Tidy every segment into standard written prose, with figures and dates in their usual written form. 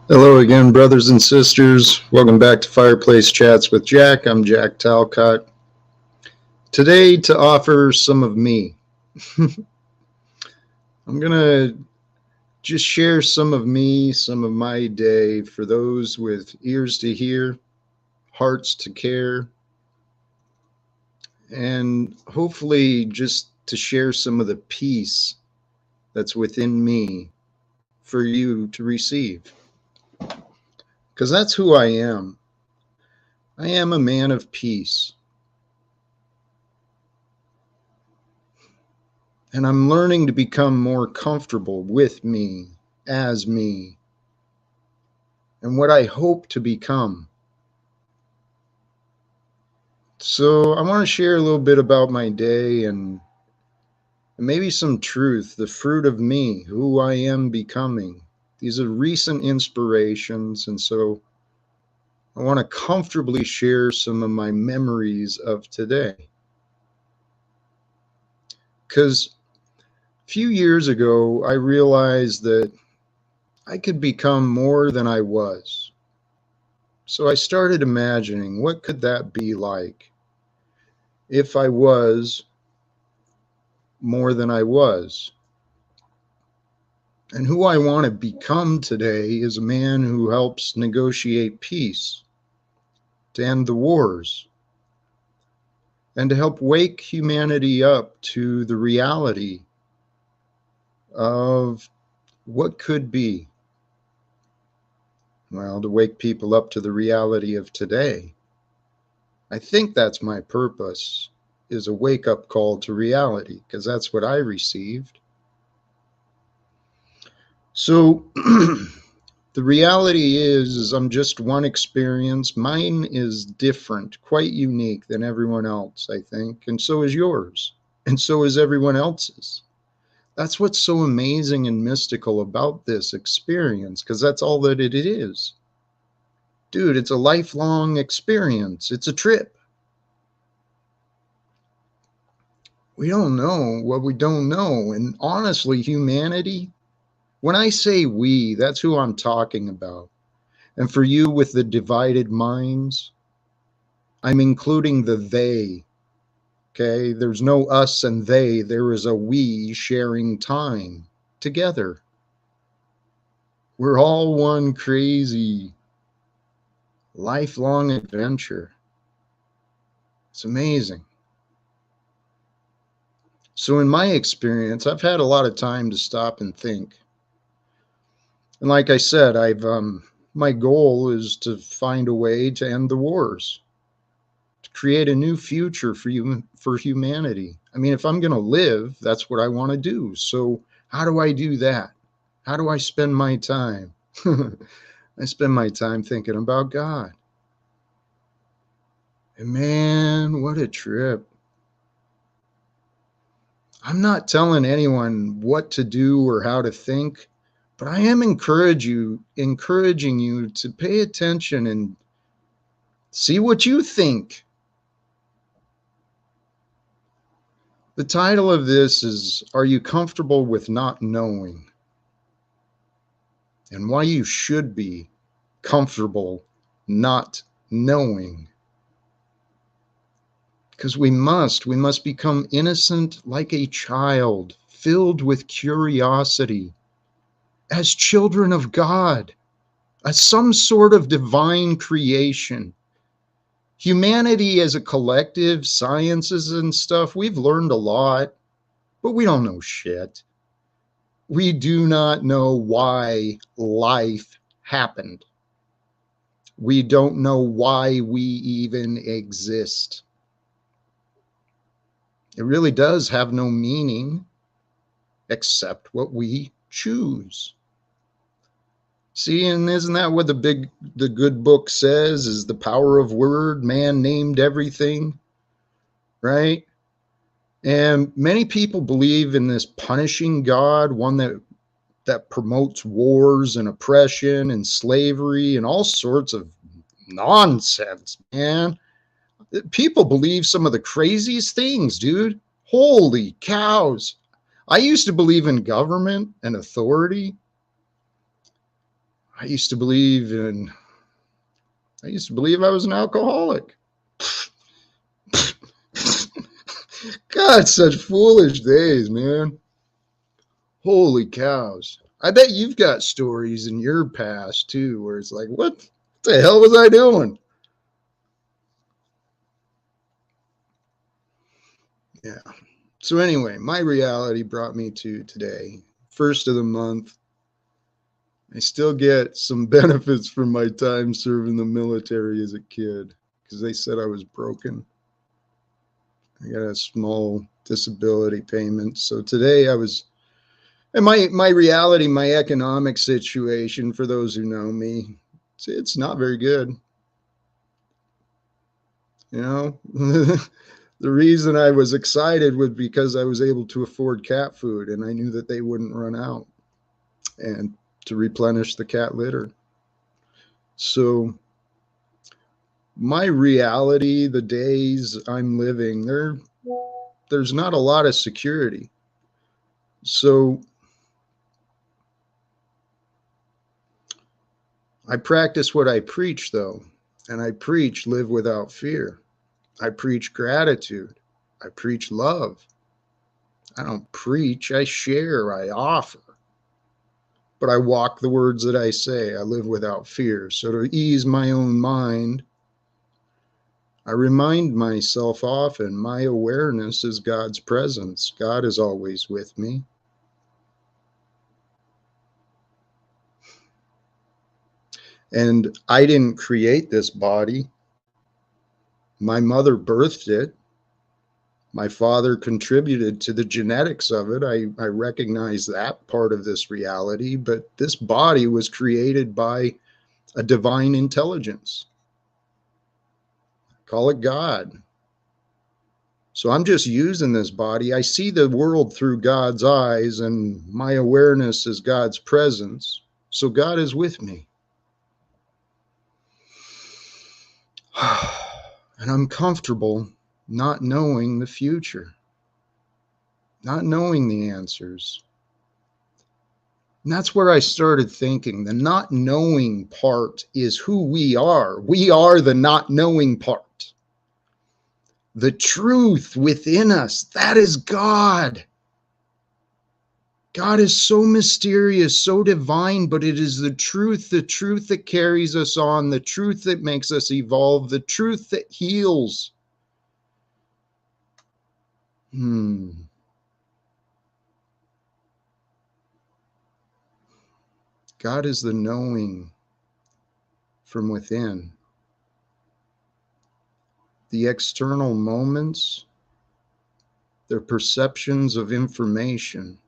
Hello again, brothers and sisters. Welcome back to Fireplace Chats with Jack. I'm Jack Talcott. Today, to offer some of me, I'm going to just share some of me, some of my day for those with ears to hear, hearts to care, and hopefully just to share some of the peace that's within me for you to receive. Because that's who I am. I am a man of peace. And I'm learning to become more comfortable with me, as me, and what I hope to become. So I want to share a little bit about my day and maybe some truth, the fruit of me, who I am becoming. These are recent inspirations, and so I want to comfortably share some of my memories of today. Because a few years ago, I realized that I could become more than I was. So I started imagining what could that be like if I was more than I was. And who I want to become today is a man who helps negotiate peace, to end the wars, and to help wake humanity up to the reality of what could be. Well, to wake people up to the reality of today. I think that's my purpose, is a wake-up call to reality, because that's what I received. So the reality is I'm just one experience. Mine is different, quite unique than everyone else, I think, and so is yours, and so is everyone else's. That's what's so amazing and mystical about this experience, because that's all that it is. Dude, it's a lifelong experience. It's a trip. We don't know what we don't know. And honestly, humanity, when I say we, that's who I'm talking about. And for you with the divided minds, I'm including the they. Okay? There's no us and they. There is a we sharing time together. We're all one crazy, lifelong adventure. It's amazing. So, in my experience, I've had a lot of time to stop and think. And like I said, my goal is to find a way to end the wars, to create a new future for humanity. I mean, if I'm going to live, that's what I want to do. So how do I do that? How do I spend my time? I spend my time thinking about God. And man, what a trip. I'm not telling anyone what to do or how to think, but I am encouraging you to pay attention and see what you think. The title of this is, Are You Comfortable with Not Knowing? And why you should be comfortable not knowing. Because we must become innocent like a child, filled with curiosity, as children of God, as some sort of divine creation. Humanity as a collective, sciences and stuff, we've learned a lot, but we don't know shit. We do not know why life happened. We don't know why we even exist. It really does have no meaning except what we choose. See, and isn't that what the good book says, is the power of word? Man named everything, right? And many people believe in this punishing God, one that promotes wars and oppression and slavery and all sorts of nonsense, man. People believe some of the craziest things, dude. Holy cows. I used to believe in government and authority. I used to believe I was an alcoholic. God, such foolish days, man. Holy cows. I bet you've got stories in your past too, where it's like, what the hell was I doing? Yeah. So anyway, my reality brought me to today, first of the month. I still get some benefits from my time serving the military as a kid because they said I was broken. I got a small disability payment. So today I was, and my reality, my economic situation, for those who know me, it's not very good. You know, the reason I was excited was because I was able to afford cat food and I knew that they wouldn't run out and to replenish the cat litter. So my reality, the days I'm living, there's not a lot of security. So I practice what I preach, though, and I preach live without fear. I preach gratitude. I preach love. I don't preach, I share, I offer. But I walk the words that I say. I live without fear. So to ease my own mind, I remind myself often my awareness is God's presence. God is always with me. And I didn't create this body. My mother birthed it. My father contributed to the genetics of it. I recognize that part of this reality, but this body was created by a divine intelligence. Call it God. So I'm just using this body. I see the world through God's eyes, and my awareness is God's presence. So God is with me. And I'm comfortable not knowing the future, not knowing the answers. And that's where I started thinking the not knowing part is who we are. We are the not knowing part. The truth within us, that is God. God is so mysterious, so divine, but it is the truth that carries us on, the truth that makes us evolve, the truth that heals. God is the knowing from within. The external moments, they're perceptions of information.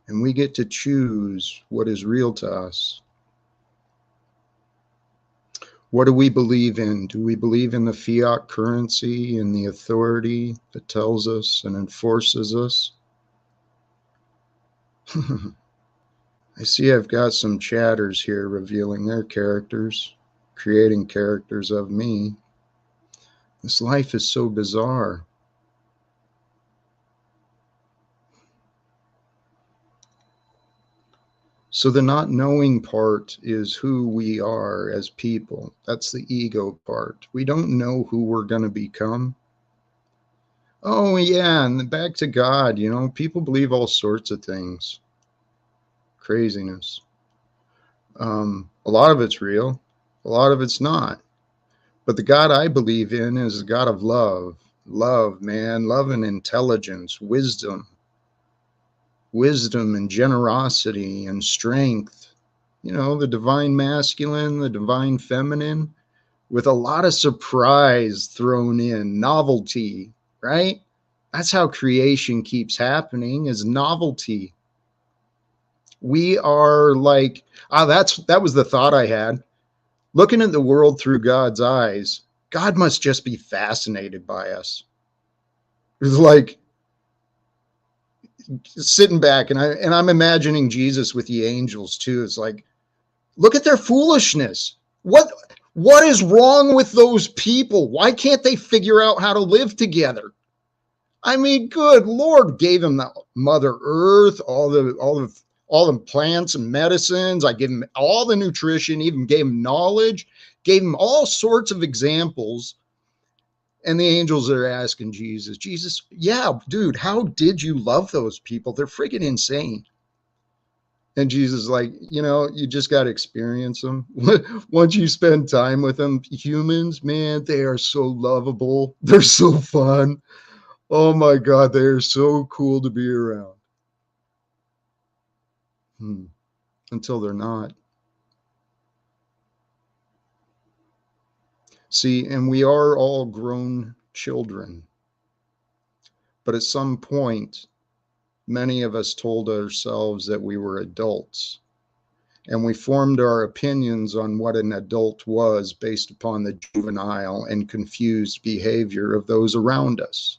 And we get to choose what is real to us. What do we believe in? Do we believe in the fiat currency and the authority that tells us and enforces us? I see I've got some chatters here revealing their characters, creating characters of me. This life is so bizarre. So the not knowing part is who we are as people. That's the ego part. We don't know who we're going to become. Oh, yeah, and back to God, you know, people believe all sorts of things. Craziness. A lot of it's real. A lot of it's not. But the God I believe in is a God of love. Love, man. Love and intelligence, wisdom and generosity and strength. You know, the divine masculine, the divine feminine, with a lot of surprise thrown in, novelty, right? That's how creation keeps happening, is novelty. We are like, that was the thought I had. Looking at the world through God's eyes, God must just be fascinated by us. It's like sitting back, and I'm imagining Jesus with the angels too. It's like, look at their foolishness. What is wrong with those people? Why can't they figure out how to live together? I mean, good Lord, gave them the Mother Earth, all all the plants and medicines. I gave him all the nutrition, even gave him knowledge, gave him all sorts of examples. And the angels are asking Jesus, yeah, dude, how did you love those people? They're freaking insane. And Jesus is like, you just got to experience them. Once you spend time with them, humans, man, they are so lovable. They're so fun. Oh my God, they are so cool to be around. Until they're not. See, and we are all grown children. But at some point, many of us told ourselves that we were adults. And we formed our opinions on what an adult was based upon the juvenile and confused behavior of those around us.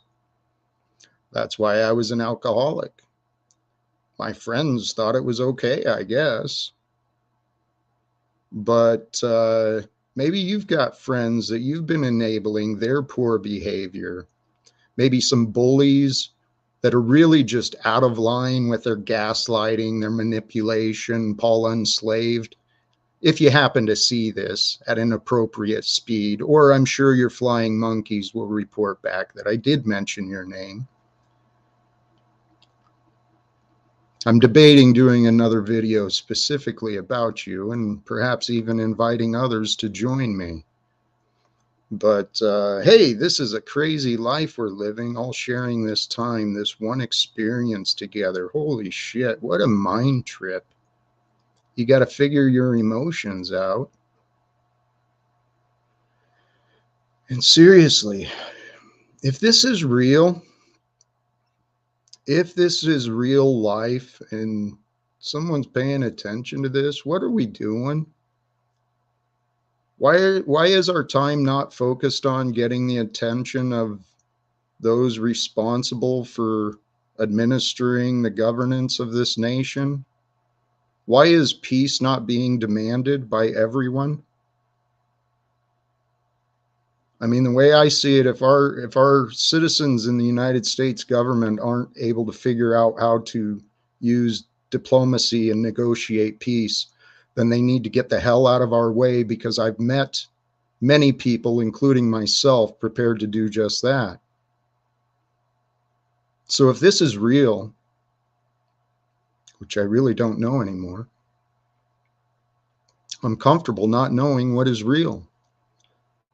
That's why I was an alcoholic. My friends thought it was okay, I guess. But maybe you've got friends that you've been enabling their poor behavior. Maybe some bullies that are really just out of line with their gaslighting, their manipulation, Paul Unslaved. If you happen to see this at an appropriate speed, or I'm sure your flying monkeys will report back that I did mention your name. I'm debating doing another video specifically about you and perhaps even inviting others to join me. But hey, this is a crazy life we're living, all sharing this time, this one experience together. Holy shit, what a mind trip. You got to figure your emotions out. And seriously, if this is real, if this is real life and someone's paying attention to this, what are we doing? Why is our time not focused on getting the attention of those responsible for administering the governance of this nation? Why is peace not being demanded by everyone? I mean, the way I see it, if our citizens in the United States government aren't able to figure out how to use diplomacy and negotiate peace, then they need to get the hell out of our way, because I've met many people, including myself, prepared to do just that. So if this is real, which I really don't know anymore, I'm comfortable not knowing what is real.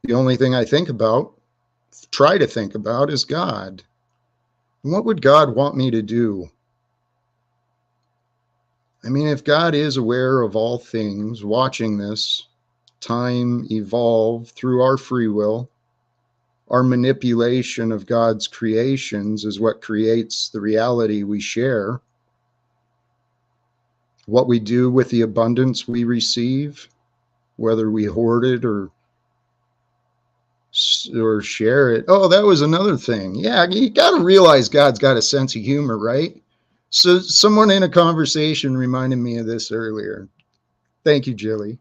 The only thing I try to think about, is God. And what would God want me to do? I mean, if God is aware of all things, watching this time evolve through our free will, our manipulation of God's creations is what creates the reality we share. What we do with the abundance we receive, whether we hoard it or share it. Oh, that was another thing. Yeah, you got to realize God's got a sense of humor, right? So someone in a conversation reminded me of this earlier. Thank you, Jilly.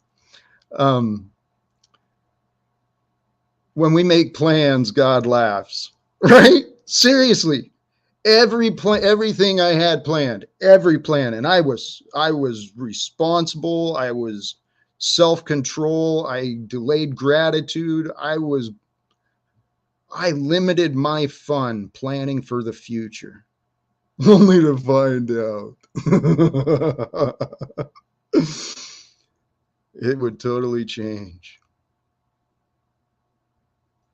When we make plans, God laughs, right? Seriously. Everything I had planned, every plan, and I was responsible. I was self-control. I delayed gratitude. I limited my fun planning for the future, only to find out it would totally change.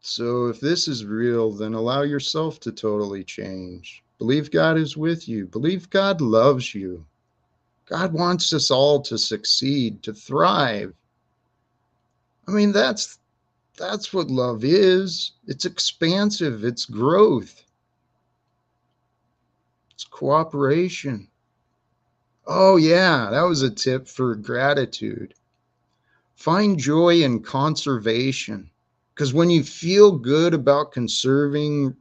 So if this is real, then allow yourself to totally change. Believe God is with you. Believe God loves you. God wants us all to succeed, to thrive. I mean, that's what love is. It's expansive. It's growth. It's cooperation. Oh yeah, that was a tip for gratitude. Find joy in conservation. Because when you feel good about conserving,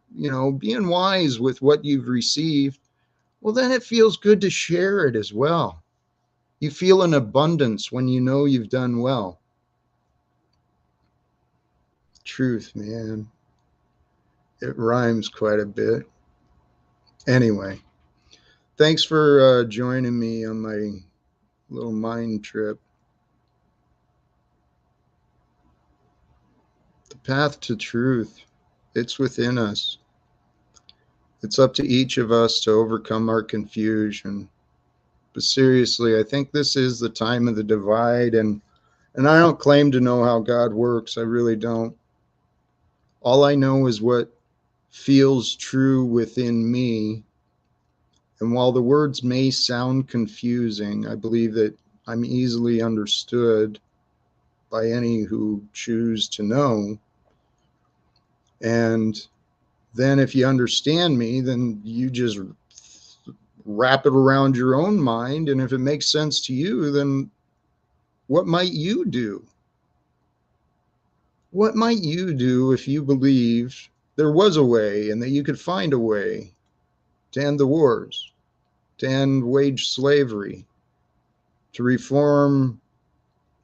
being wise with what you've received, well, then it feels good to share it as well. You feel an abundance when you know you've done well. Truth, man. It rhymes quite a bit. Anyway, Thanks for joining me on my little mind trip. The path to truth, it's within us. It's up to each of us to overcome our confusion. But seriously, I think this is the time of the divide, and I don't claim to know how God works. I really don't. All I know is what feels true within me. And while the words may sound confusing, I believe that I'm easily understood by any who choose to know. And then if you understand me, then you just wrap it around your own mind. And if it makes sense to you, then what might you do? What might you do if you believed there was a way and that you could find a way to end the wars, to end wage slavery, to reform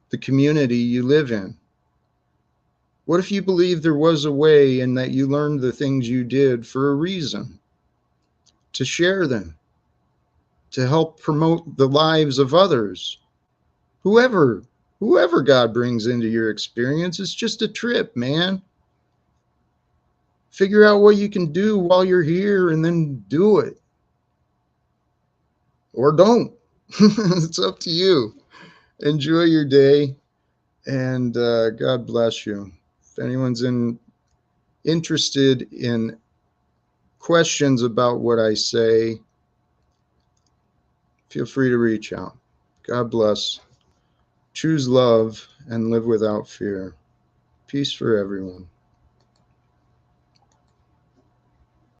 the community you live in? What if you believed there was a way and that you learned the things you did for a reason, to share them, to help promote the lives of others? Whoever, whoever God brings into your experience, it's just a trip, man. Figure out what you can do while you're here and then do it. Or don't. It's up to you. Enjoy your day, and God bless you. If anyone's interested in questions about what I say, feel free to reach out. God bless. Choose love and live without fear. Peace for everyone.